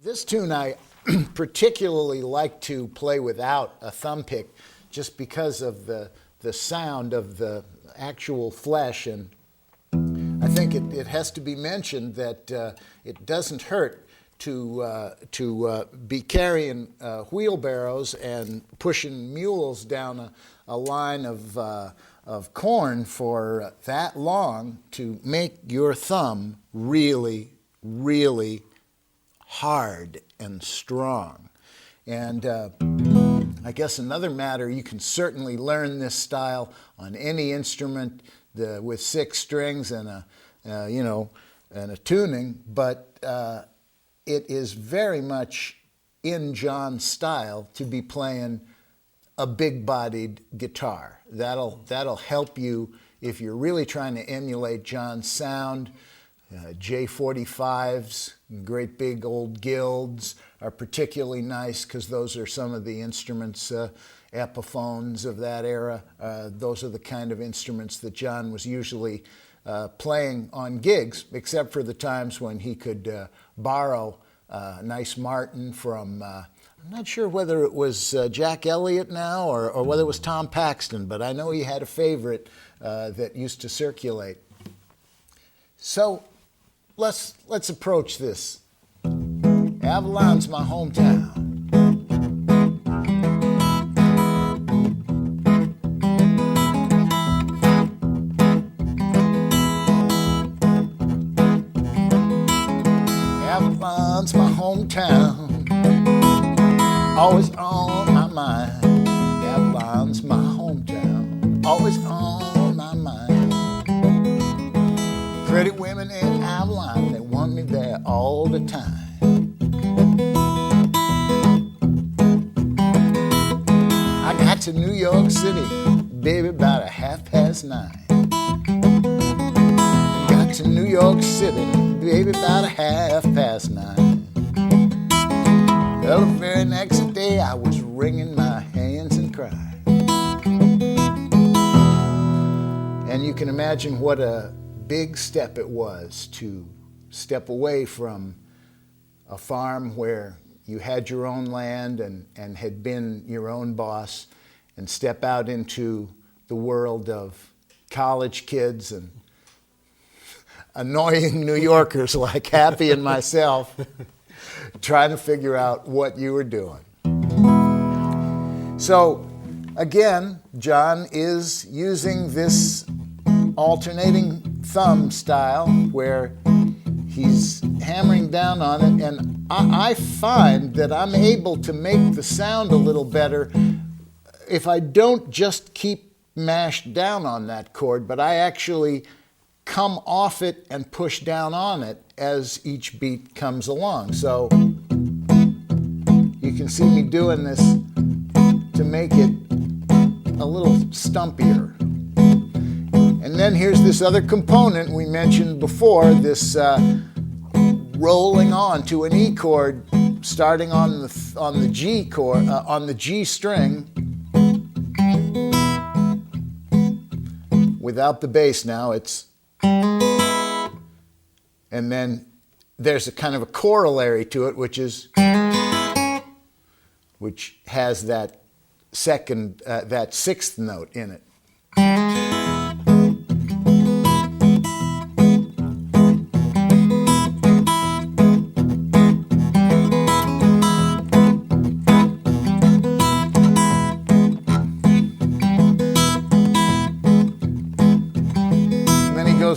This tune I particularly like to play without a thumb pick just because of the sound of the actual flesh, and I think it has to be mentioned that it doesn't hurt to be carrying wheelbarrows and pushing mules down a line of corn for that long to make your thumb really, really hard and strong. And I guess another matter, you can certainly learn this style on any instrument with 6 strings and a tuning, but it is very much in John's style to be playing a big-bodied guitar. That'll help you if you're really trying to emulate John's sound. J45s, great big old guilds are particularly nice because those are some of the instruments, Epiphones of that era. Those are the kind of instruments that John was usually playing on gigs, except for the times when he could borrow a nice Martin from, I'm not sure whether it was Jack Elliott now or whether it was Tom Paxton, but I know he had a favorite that used to circulate. So let's approach this. Avalon's my hometown. Avalon's my hometown, always on my mind. Avalon's my hometown, always on my mind. Pretty women in Avalon, they want me there all the time. I got to New York City, baby, about 9:30. Got to New York City, baby, about 9:30. Well, the very next day I was wringing my hands and crying. And you can imagine what a big step it was to step away from a farm where you had your own land and had been your own boss and step out into the world of college kids and annoying New Yorkers like Happy and myself trying to figure out what you were doing. So again, John is using this alternating thumb style where he's hammering down on it, and I find that I'm able to make the sound a little better if I don't just keep mashed down on that chord, but I actually come off it and push down on it as each beat comes along. So you can see me doing this to make it a little stumpier. And then here's this other component we mentioned before, this rolling on to an E chord, starting on the G chord, on the G string, without the bass now. It's, and then there's a kind of a corollary to it, which has that that 6th note in it.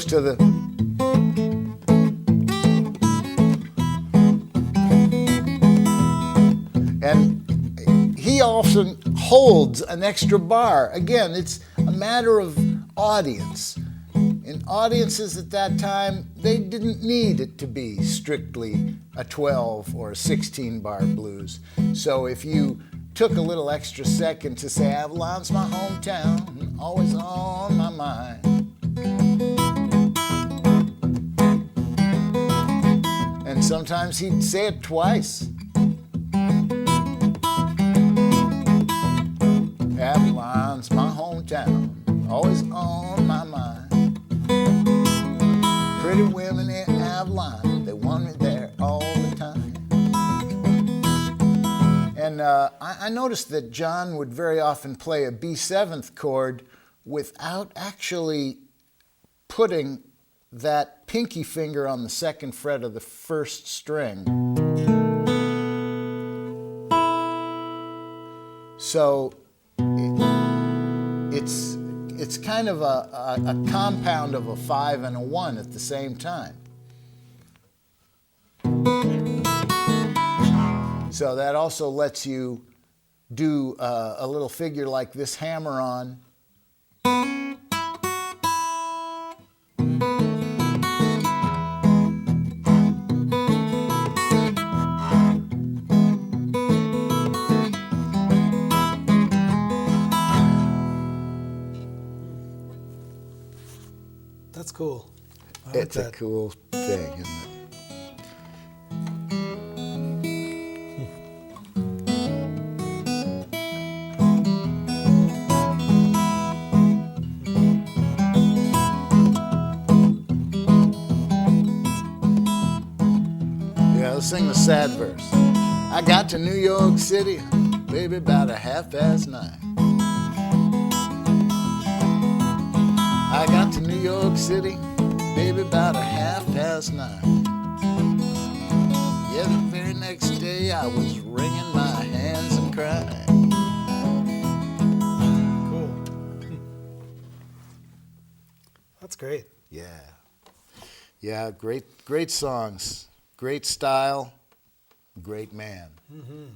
To the and he often holds an extra bar. Again, it's a matter of audience. In audiences at that time, they didn't need it to be strictly a 12 or a 16 bar blues. So if you took a little extra second to say Avalon's my hometown, always on my mind, and sometimes he'd say it twice. Avalon's my hometown, always on my mind. Pretty women in Avalon, they want me there all the time. And I noticed that John would very often play a B7th chord without actually putting that pinky finger on the second fret of the first string. So it's kind of a compound of a 5 and a 1 at the same time. So that also lets you do a little figure like this hammer-on. That's cool. It's a cool thing, isn't it? Yeah, let's sing the sad verse. I got to New York City, baby, about 9:30. I got to New York City, baby, about 9:30. Yeah, the very next day I was wringing my hands and crying. Cool. That's great. Yeah. Yeah, great songs. Great style, great man. Mm-hmm.